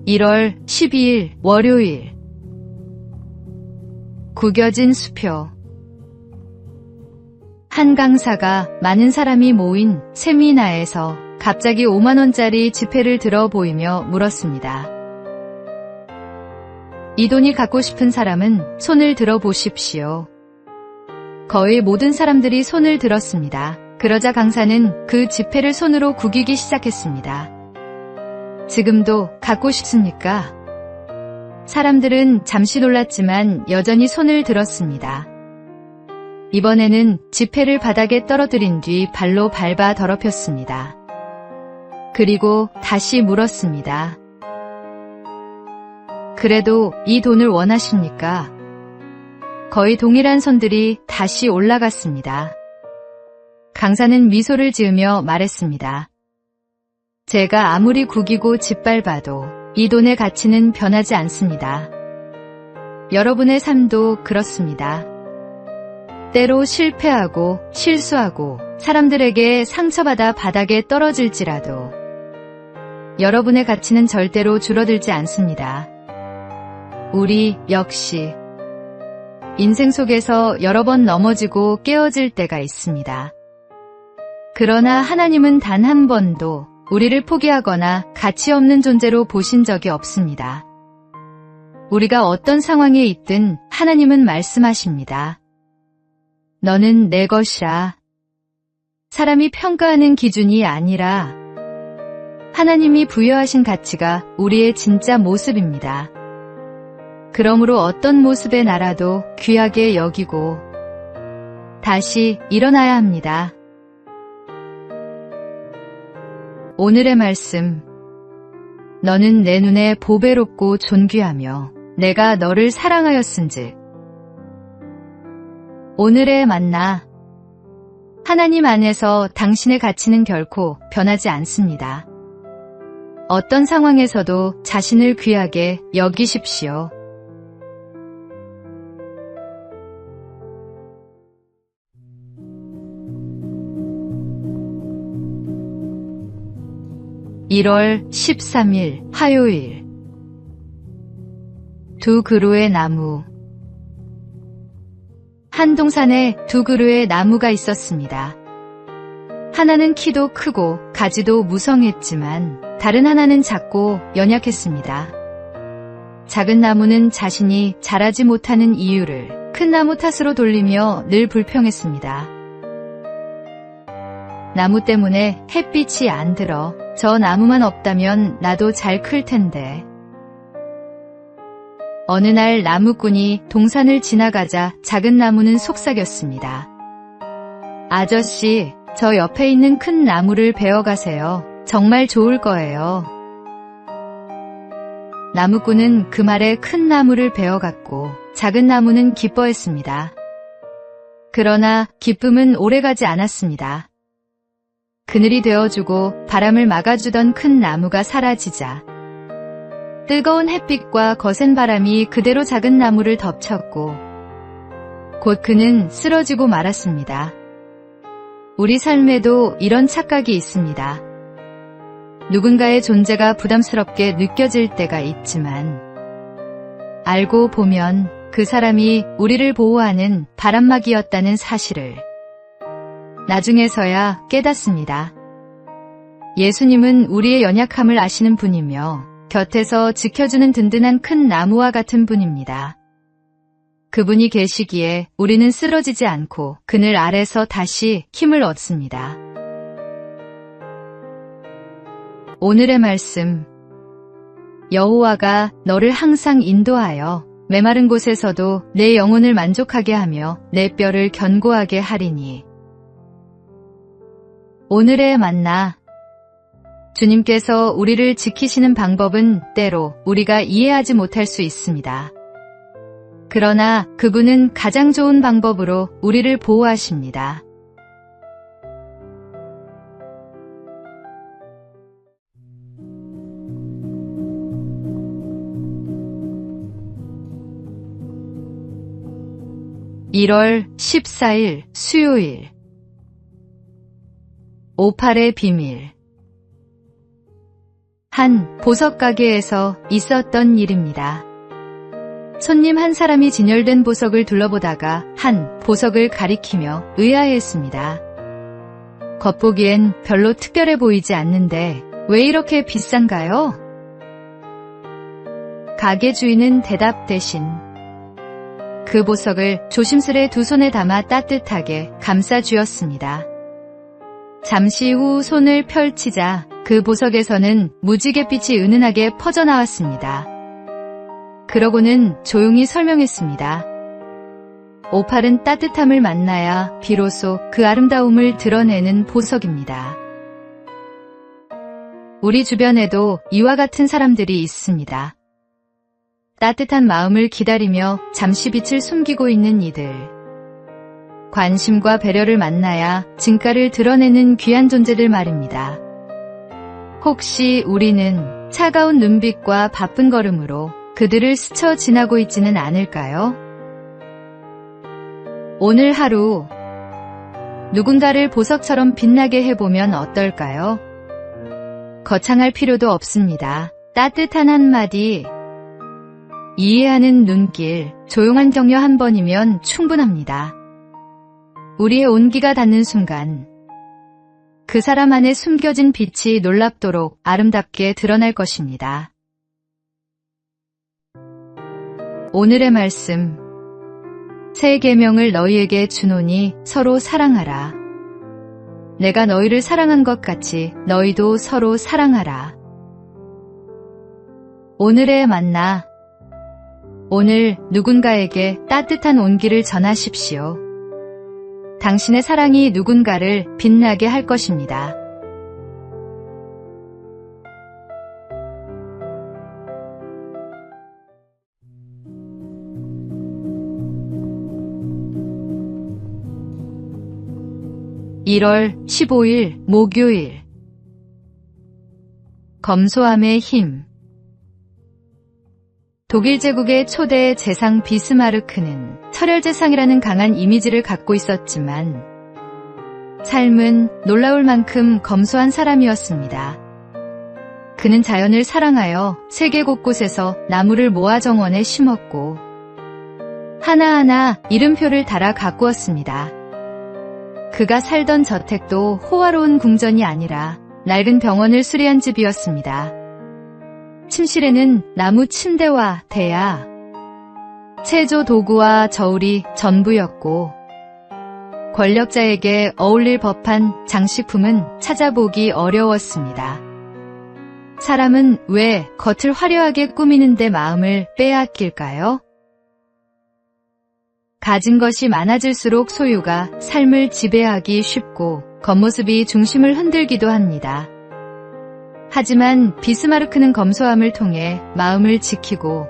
1월 12일 월요일. 구겨진 수표. 한 강사가 많은 사람이 모인 세미나에서 갑자기 5만원짜리 지폐를 들어 보이며 물었습니다. 이 돈이 갖고 싶은 사람은 손을 들어 보십시오. 거의 모든 사람들이 손을 들었습니다. 그러자 강사는 그 지폐를 손으로 구기기 시작했습니다. 지금도 갖고 싶습니까? 사람들은 잠시 놀랐지만 여전히 손을 들었습니다. 이번에는 지폐를 바닥에 떨어뜨린 뒤 발로 밟아 더럽혔습니다. 그리고 다시 물었습니다. 그래도 이 돈을 원하십니까? 거의 동일한 손들이 다시 올라갔습니다. 강사는 미소를 지으며 말했습니다. 제가 아무리 구기고 짓밟아도 이 돈의 가치는 변하지 않습니다. 여러분의 삶도 그렇습니다. 때로 실패하고 실수하고 사람들에게 상처받아 바닥에 떨어질지라도 여러분의 가치는 절대로 줄어들지 않습니다. 우리 역시 인생 속에서 여러 번 넘어지고 깨어질 때가 있습니다. 그러나 하나님은 단 한 번도 우리를 포기하거나 가치 없는 존재로 보신 적이 없습니다. 우리가 어떤 상황에 있든 하나님은 말씀하십니다. 너는 내 것이라. 사람이 평가하는 기준이 아니라 하나님이 부여하신 가치가 우리의 진짜 모습입니다. 그러므로 어떤 모습의 나라도 귀하게 여기고 다시 일어나야 합니다. 오늘의 말씀. 너는 내 눈에 보배롭고 존귀하며 내가 너를 사랑하였은즉. 오늘의 만나. 하나님 안에서 당신의 가치는 결코 변하지 않습니다. 어떤 상황에서도 자신을 귀하게 여기십시오. (1월 13일) 화요일. 두 그루의 나무. 한 동산에 두 그루의 나무가 있었습니다. 하나는 키도 크고 가지도 무성했지만 다른 하나는 작고 연약했습니다. 작은 나무는 자신이 자라지 못하는 이유를 큰 나무 탓으로 돌리며 늘 불평했습니다. 나무 때문에 햇빛이 안 들어. 저 나무만 없다면 나도 잘 클 텐데. 어느 날 나무꾼이 동산을 지나가자 작은 나무는 속삭였습니다. 아저씨, 저 옆에 있는 큰 나무를 베어가세요. 정말 좋을 거예요. 나무꾼은 그 말에 큰 나무를 베어갔고 작은 나무는 기뻐했습니다. 그러나 기쁨은 오래가지 않았습니다. 그늘이 되어주고 바람을 막아주던 큰 나무가 사라지자 뜨거운 햇빛과 거센 바람이 그대로 작은 나무를 덮쳤고 곧 그는 쓰러지고 말았습니다. 우리 삶에도 이런 착각이 있습니다. 누군가의 존재가 부담스럽게 느껴질 때가 있지만 알고 보면 그 사람이 우리를 보호하는 바람막이였다는 사실을 나중에서야 깨닫습니다. 예수님은 우리의 연약함을 아시는 분이며 곁에서 지켜주는 든든한 큰 나무와 같은 분입니다. 그분이 계시기에 우리는 쓰러지지 않고 그늘 아래서 다시 힘을 얻습니다. 오늘의 말씀. 여호와가 너를 항상 인도하여 메마른 곳에서도 내 영혼을 만족하게 하며 내 뼈를 견고하게 하리니. 오늘의 만나. 주님께서 우리를 지키시는 방법은 때로 우리가 이해하지 못할 수 있습니다. 그러나 그분은 가장 좋은 방법으로 우리를 보호하십니다. (1월 14일) 수요일. 오팔의 비밀. 한 보석 가게에서 있었던 일입니다. 손님 한 사람이 진열된 보석을 둘러보다가 한 보석을 가리키며 의아해했습니다. 겉보기엔 별로 특별해 보이지 않는데 왜 이렇게 비싼가요? 가게 주인은 대답 대신 그 보석을 조심스레 두 손에 담아 따뜻하게 감싸 주었습니다. 잠시 후 손을 펼치자 그 보석에서는 무지갯빛이 은은하게 퍼져나왔습니다. 그러고는 조용히 설명했습니다. 오팔은 따뜻함을 만나야 비로소 그 아름다움을 드러내는 보석입니다. 우리 주변에도 이와 같은 사람들이 있습니다. 따뜻한 마음을 기다리며 잠시 빛을 숨기고 있는 이들. 관심과 배려를 만나야 진가를 드러내는 귀한 존재들 말입니다. 혹시 우리는 차가운 눈빛과 바쁜 걸음으로 그들을 스쳐 지나고 있지는 않을까요? 오늘 하루 누군가를 보석처럼 빛나게 해보면 어떨까요? 거창할 필요도 없습니다. 따뜻한 한마디, 이해하는 눈길, 조용한 격려 한 번이면 충분합니다. 우리의 온기가 닿는 순간 그 사람 안에 숨겨진 빛이 놀랍도록 아름답게 드러날 것입니다. 오늘의 말씀, 새 계명을 너희에게 주노니 서로 사랑하라. 내가 너희를 사랑한 것 같이 너희도 서로 사랑하라. 오늘의 만나, 오늘 누군가에게 따뜻한 온기를 전하십시오. 당신의 사랑이 누군가를 빛나게 할 것입니다. (1월 15일) 목요일. 검소함의 힘. 독일 제국의 초대 재상 비스마르크는 철혈재상이라는 강한 이미지를 갖고 있었지만 삶은 놀라울 만큼 검소한 사람이었습니다. 그는 자연을 사랑하여 세계 곳곳에서 나무를 모아 정원에 심었고 하나하나 이름표를 달아 가꾸었습니다. 그가 살던 저택도 호화로운 궁전이 아니라 낡은 병원을 수리한 집이었습니다. 침실에는 나무 침대와 대야, 체조 도구와 저울이 전부였고 권력자에게 어울릴 법한 장식품은 찾아보기 어려웠습니다. 사람은 왜 겉을 화려하게 꾸미는데 마음을 빼앗길까요? 가진 것이 많아질수록 소유가 삶을 지배하기 쉽고 겉모습이 중심을 흔들기도 합니다. 하지만 비스마르크는 검소함을 통해 마음을 지키고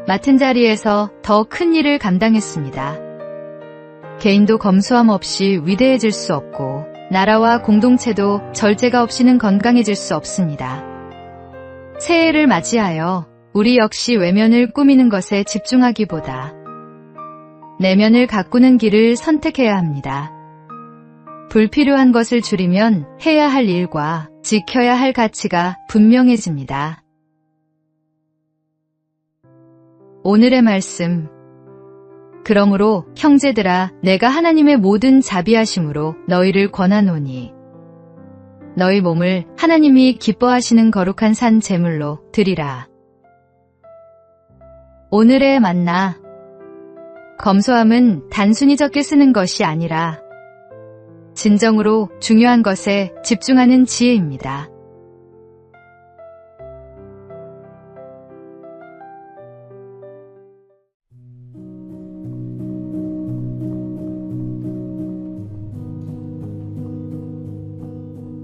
맡은 자리에서 더 큰 일을 감당했습니다. 개인도 검소함 없이 위대해질 수 없고 나라와 공동체도 절제가 없이는 건강해질 수 없습니다. 새해를 맞이하여 우리 역시 외면을 꾸미는 것에 집중하기보다 내면을 가꾸는 길을 선택해야 합니다. 불필요한 것을 줄이면 해야 할 일과 지켜야 할 가치가 분명해집니다. 오늘의 말씀. 그러므로 형제들아, 내가 하나님의 모든 자비하심으로 너희를 권하노니 너희 몸을 하나님이 기뻐하시는 거룩한 산 제물로 드리라. 오늘의 만나. 검소함은 단순히 적게 쓰는 것이 아니라 진정으로 중요한 것에 집중하는 지혜입니다.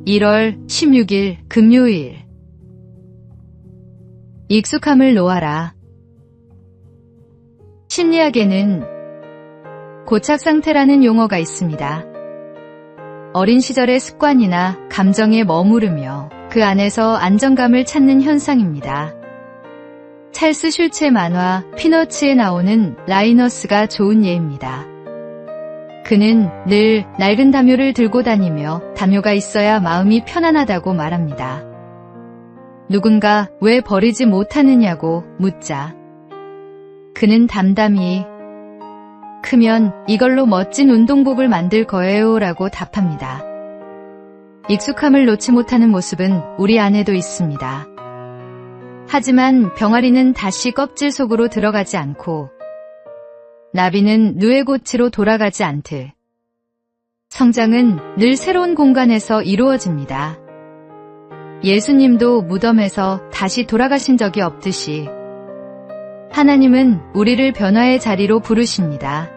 (1월 16일) 금요일. 익숙함을 놓아라. 심리학에는 고착 상태라는 용어가 있습니다. 어린 시절의 습관이나 감정에 머무르며 그 안에서 안정감을 찾는 현상입니다. 찰스 슐츠의 만화 피너츠에 나오는 라이너스가 좋은 예입니다. 그는 늘 낡은 담요를 들고 다니며 담요가 있어야 마음이 편안하다고 말합니다. 누군가 왜 버리지 못하느냐고 묻자 그는 담담히 크면 이걸로 멋진 운동복을 만들 거예요 라고 답합니다. 익숙함을 놓지 못하는 모습은 우리 안에도 있습니다. 하지만 병아리는 다시 껍질 속으로 들어가지 않고 나비는 누에고치로 돌아가지 않듯 성장은 늘 새로운 공간에서 이루어집니다. 예수님도 무덤에서 다시 돌아가신 적이 없듯이 하나님은 우리를 변화의 자리로 부르십니다.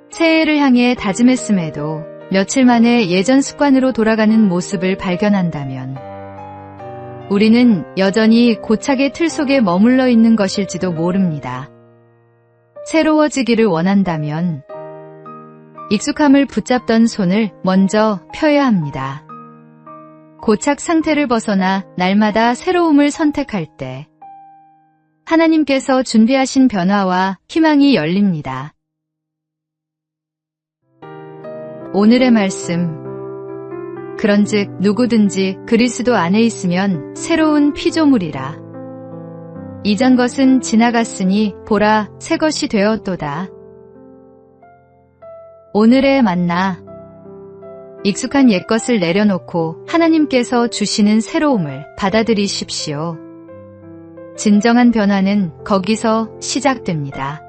새해를 향해 다짐했음에도 며칠 만에 예전 습관으로 돌아가는 모습을 발견한다면 우리는 여전히 고착의 틀 속에 머물러 있는 것일지도 모릅니다. 새로워지기를 원한다면 익숙함을 붙잡던 손을 먼저 펴야 합니다. 고착 상태를 벗어나 날마다 새로움을 선택할 때 하나님께서 준비하신 변화와 희망이 열립니다. 오늘의 말씀. 그런즉 누구든지 그리스도 안에 있으면 새로운 피조물이라. 이전 것은 지나갔으니 보라 새 것이 되었도다. 오늘의 만나. 익숙한 옛것을 내려놓고 하나님께서 주시는 새로움을 받아들이십시오. 진정한 변화는 거기서 시작됩니다.